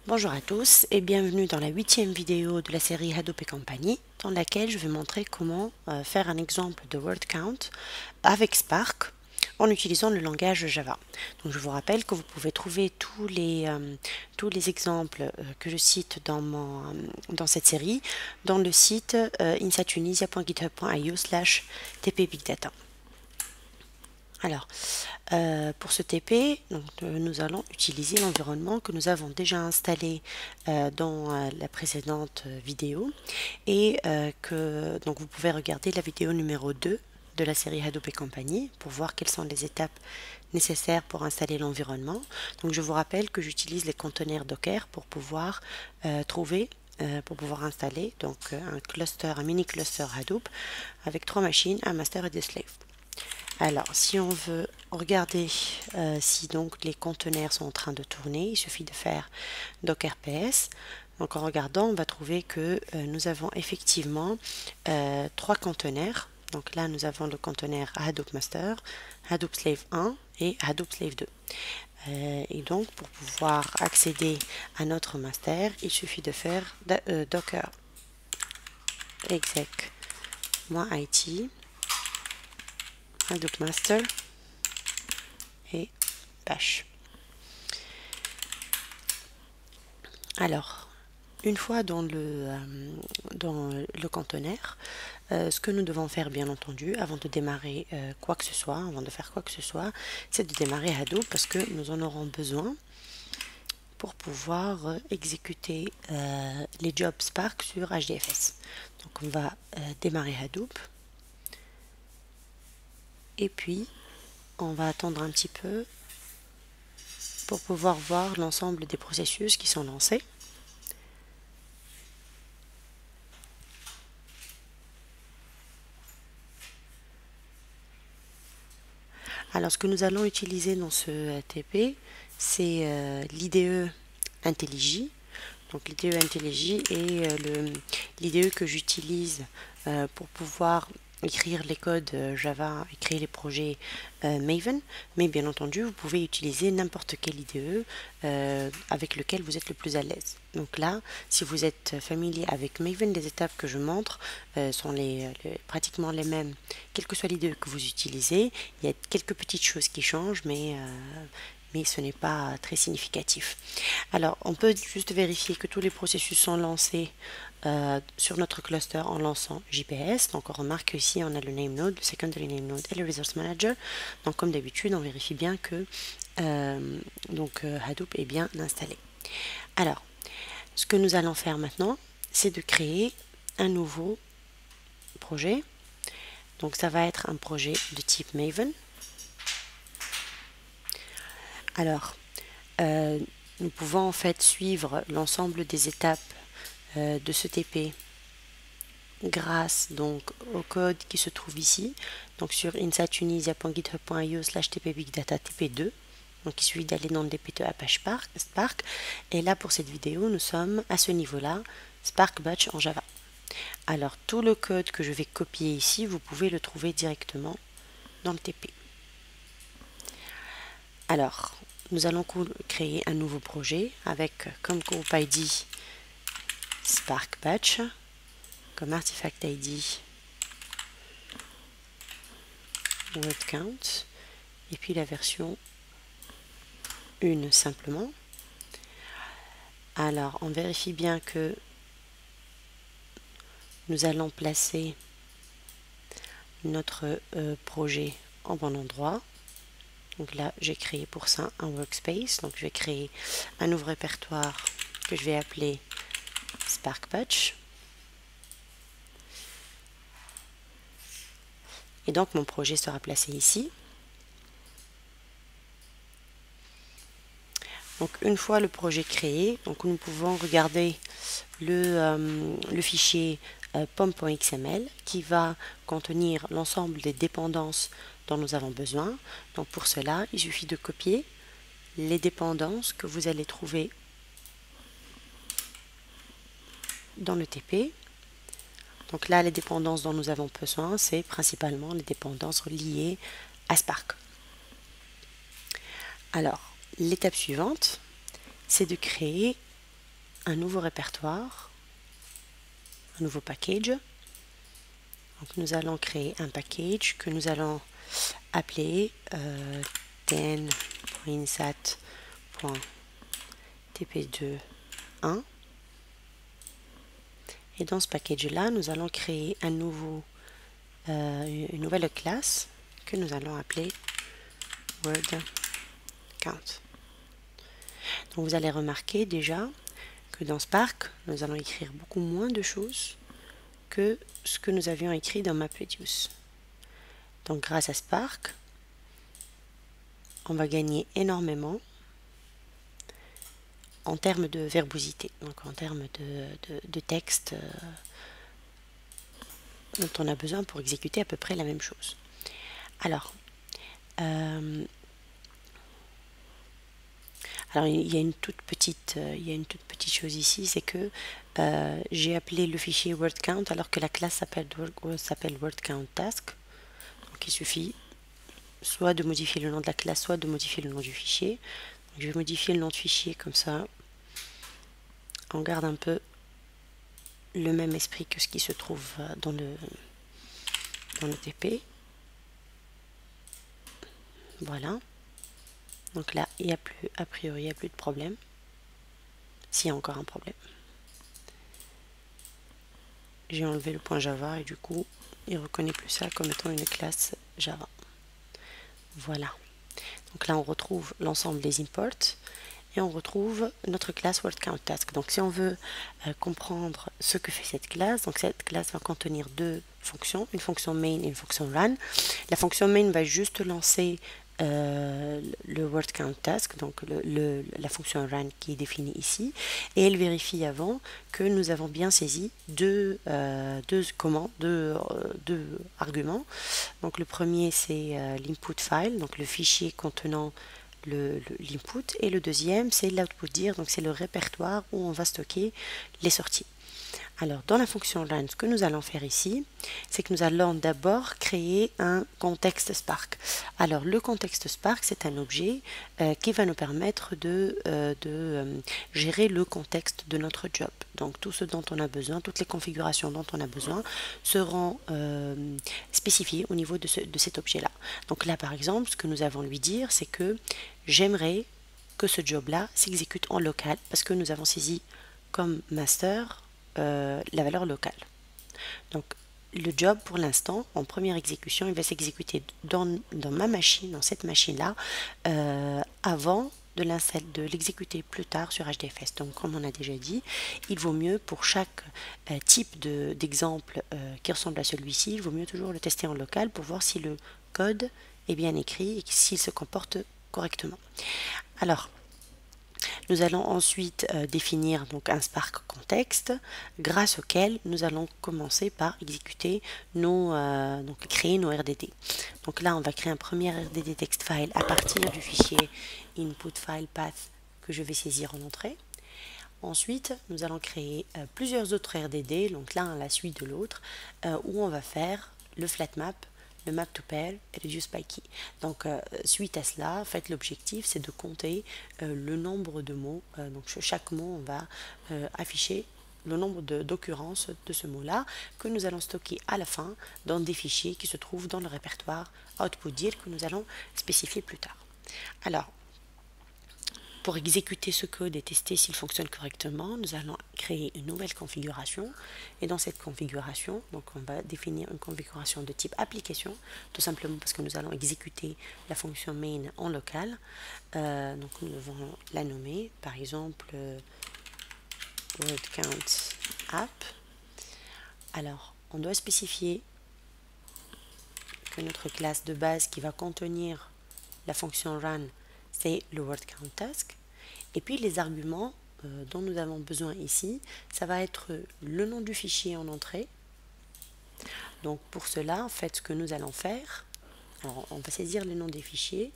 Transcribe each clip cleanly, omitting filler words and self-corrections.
Bonjour à tous et bienvenue dans la 8e vidéo de la série Hadoop et compagnie, dans laquelle je vais montrer comment faire un exemple de word count avec Spark en utilisant le langage Java. Donc je vous rappelle que vous pouvez trouver tous les exemples que je cite dans cette série dans le site insightunisia.github.io/tpbigdata. Alors, pour ce TP, nous allons utiliser l'environnement que nous avons déjà installé dans la précédente vidéo et donc vous pouvez regarder la vidéo numéro 2 de la série Hadoop et compagnie pour voir quelles sont les étapes nécessaires pour installer l'environnement. Donc je vous rappelle que j'utilise les conteneurs Docker pour pouvoir installer donc un mini cluster Hadoop avec 3 machines, un master et des slaves. Alors, si on veut regarder si donc les conteneurs sont en train de tourner, il suffit de faire docker ps. Donc en regardant, on va trouver que nous avons effectivement 3 conteneurs. Donc là, nous avons le conteneur Hadoop Master, Hadoop Slave 1 et Hadoop Slave 2. Et donc, pour pouvoir accéder à notre master, il suffit de faire docker exec-it Hadoop Master et bash. Alors, une fois dans le conteneur, ce que nous devons faire bien entendu avant de démarrer quoi que ce soit, avant de faire quoi que ce soit, c'est de démarrer Hadoop parce que nous en aurons besoin pour pouvoir exécuter les jobs Spark sur HDFS. Donc on va démarrer Hadoop et puis on va attendre un petit peu pour pouvoir voir l'ensemble des processus qui sont lancés. Alors ce que nous allons utiliser dans ce TP, c'est l'IDE IntelliJ. Donc l'IDE IntelliJ est l'IDE que j'utilise pour pouvoir écrire les codes Java, écrire les projets Maven, mais bien entendu vous pouvez utiliser n'importe quel IDE avec lequel vous êtes le plus à l'aise. Donc là, si vous êtes familier avec Maven, les étapes que je montre sont pratiquement les mêmes, quel que soit l'IDE que vous utilisez. Il y a quelques petites choses qui changent, mais ce n'est pas très significatif. Alors, on peut juste vérifier que tous les processus sont lancés sur notre cluster en lançant JPS. Donc, on remarque ici, on a le name node, le secondary name node et le resource manager. Donc, comme d'habitude, on vérifie bien que Hadoop est bien installé. Alors, ce que nous allons faire maintenant, c'est de créer un nouveau projet. Donc, ça va être un projet de type Maven. Alors, nous pouvons en fait suivre l'ensemble des étapes de ce TP grâce donc au code qui se trouve ici, donc sur insightunisia.github.io/tpbigdata tp2. Donc il suffit d'aller dans le dp2 Apache Spark, et là pour cette vidéo nous sommes à ce niveau-là, Spark Batch en Java. Alors tout le code que je vais copier ici, vous pouvez le trouver directement dans le TP. Alors nous allons créer un nouveau projet avec comme groupe ID Spark Batch, comme artifact ID word count, et puis la version 1 simplement. Alors on vérifie bien que nous allons placer notre projet en bon endroit. Donc là j'ai créé pour ça un workspace, donc je vais créer un nouveau répertoire que je vais appeler Spark Batch. Et donc mon projet sera placé ici. Donc une fois le projet créé, donc nous pouvons regarder le fichier pom.xml qui va contenir l'ensemble des dépendances dont nous avons besoin. Donc pour cela, il suffit de copier les dépendances que vous allez trouver dans le TP. Donc là, les dépendances dont nous avons besoin, c'est principalement les dépendances liées à Spark. Alors, l'étape suivante, c'est de créer un nouveau répertoire, un nouveau package. Donc nous allons créer un package que nous allons appeler ten.insat.tp2.1. Et dans ce package-là, nous allons créer une nouvelle classe que nous allons appeler wordCount. Donc vous allez remarquer déjà que dans Spark, nous allons écrire beaucoup moins de choses que ce que nous avions écrit dans MapReduce. Donc grâce à Spark, on va gagner énormément en termes de verbosité, donc en termes de texte dont on a besoin pour exécuter à peu près la même chose. Alors, il y a une toute petite chose ici, c'est que j'ai appelé le fichier wordCount alors que la classe s'appelle wordCountTask. Donc il suffit soit de modifier le nom de la classe, soit de modifier le nom du fichier. Donc, je vais modifier le nom de fichier comme ça. On garde un peu le même esprit que ce qui se trouve dans le TP. Voilà. Donc là, il n'y a plus, a priori, il n'y a plus de problème. S'il y a encore un problème. J'ai enlevé le point Java et du coup, il ne reconnaît plus ça comme étant une classe Java. Voilà. Donc là, on retrouve l'ensemble des imports et on retrouve notre classe wordCountTask. Donc si on veut comprendre ce que fait cette classe, donc cette classe va contenir deux fonctions, une fonction main et une fonction run. La fonction main va juste lancer le wordCountTask, donc la fonction run qui est définie ici, et elle vérifie avant que nous avons bien saisi deux arguments. Donc le premier c'est l'input file, donc le fichier contenant l'input, et le deuxième c'est l'output dir, donc c'est le répertoire où on va stocker les sorties. Alors dans la fonction run, ce que nous allons faire ici, c'est que nous allons d'abord créer un contexte Spark. Alors le contexte Spark, c'est un objet qui va nous permettre de gérer le contexte de notre job. Donc tout ce dont on a besoin, toutes les configurations dont on a besoin seront spécifiées au niveau de cet objet-là. Donc là par exemple, ce que nous avons lui dire, c'est que j'aimerais que ce job-là s'exécute en local parce que nous avons saisi comme master la valeur locale. Donc le job pour l'instant, en première exécution, il va s'exécuter dans ma machine, dans cette machine-là, avant de l'exécuter plus tard sur HDFS. Donc comme on a déjà dit, il vaut mieux pour chaque type d'exemple qui ressemble à celui-ci, il vaut mieux toujours le tester en local pour voir si le code est bien écrit et s'il se comporte correctement. Alors, nous allons ensuite définir donc un Spark contexte grâce auquel nous allons commencer par exécuter créer nos RDD. Donc là, on va créer un premier RDD text file à partir du fichier input file path que je vais saisir en entrée. Ensuite, nous allons créer plusieurs autres RDD, donc l'un à la suite de l'autre, où on va faire le flat map, le map to pair et le use by key. Donc suite à cela, en fait, l'objectif c'est de compter le nombre de mots. Donc chaque mot, on va afficher le nombre d'occurrences de ce mot-là que nous allons stocker à la fin dans des fichiers qui se trouvent dans le répertoire output dir que nous allons spécifier plus tard. Alors, pour exécuter ce code et tester s'il fonctionne correctement, nous allons créer une nouvelle configuration. Et dans cette configuration, donc on va définir une configuration de type application, tout simplement parce que nous allons exécuter la fonction main en local. Donc nous devons la nommer, par exemple wordCountApp. Alors, on doit spécifier que notre classe de base qui va contenir la fonction run, c'est le wordCountTask. Et puis les arguments dont nous avons besoin ici, ça va être le nom du fichier en entrée. Donc pour cela, en fait, ce que nous allons faire, alors on va saisir les noms des fichiers.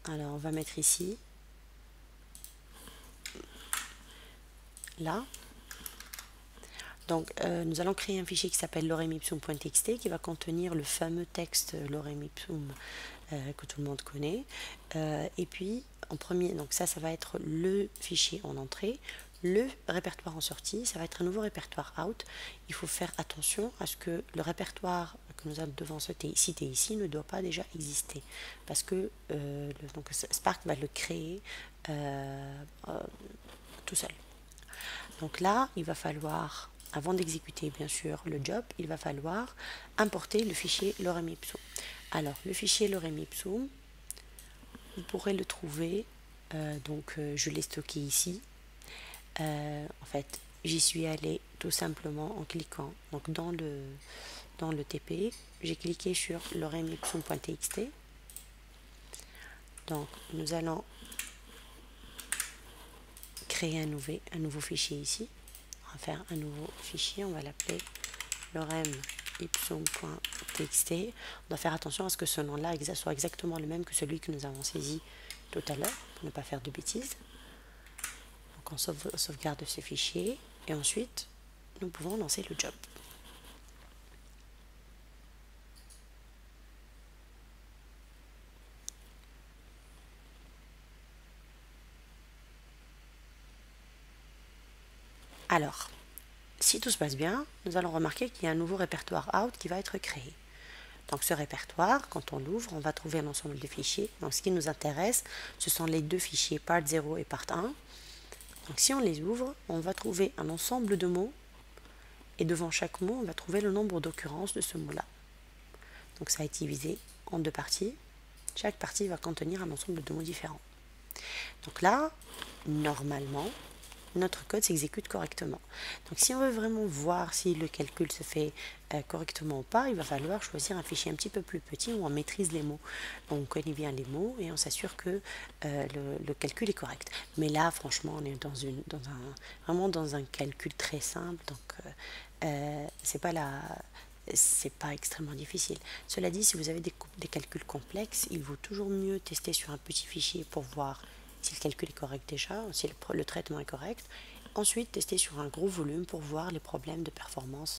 Alors on va mettre ici, là. Donc nous allons créer un fichier qui s'appelle loremipsum.txt qui va contenir le fameux texte loremipsum que tout le monde connaît. Et puis en premier, donc ça va être le fichier en entrée. Le répertoire en sortie, ça va être un nouveau répertoire out. Il faut faire attention à ce que le répertoire que nous devons citer ici ne doit pas déjà exister, parce que donc Spark va le créer tout seul. Donc là, il va falloir, avant d'exécuter bien sûr le job, il va falloir importer le fichier lorem ipsum. Alors, le fichier lorem ipsum, vous pourrez le trouver, je l'ai stocké ici. En fait, j'y suis allée tout simplement en cliquant donc dans le TP, j'ai cliqué sur lorem ipsum.txt. Donc, nous allons créer un nouveau fichier ici. On va faire un nouveau fichier, on va l'appeler lorem ipsum.txt. On doit faire attention à ce que ce nom-là soit exactement le même que celui que nous avons saisi tout à l'heure, pour ne pas faire de bêtises. Donc on sauvegarde ce fichier et ensuite nous pouvons lancer le job. Alors, si tout se passe bien, nous allons remarquer qu'il y a un nouveau répertoire out qui va être créé. Donc ce répertoire, quand on l'ouvre, on va trouver un ensemble de fichiers. Donc ce qui nous intéresse, ce sont les deux fichiers part 0 et part 1. Donc si on les ouvre, on va trouver un ensemble de mots et devant chaque mot, on va trouver le nombre d'occurrences de ce mot-là. Donc ça a été divisé en deux parties. Chaque partie va contenir un ensemble de mots différents. Donc là, normalement, notre code s'exécute correctement. Donc si on veut vraiment voir si le calcul se fait correctement ou pas, il va falloir choisir un fichier un petit peu plus petit où on maîtrise les mots. On connaît bien les mots et on s'assure que le calcul est correct. Mais là, franchement, on est vraiment dans un calcul très simple, donc c'est pas extrêmement difficile. Cela dit, si vous avez des calculs complexes, il vaut toujours mieux tester sur un petit fichier pour voir si le calcul est correct déjà, si le traitement est correct. Ensuite, tester sur un gros volume pour voir les problèmes de performance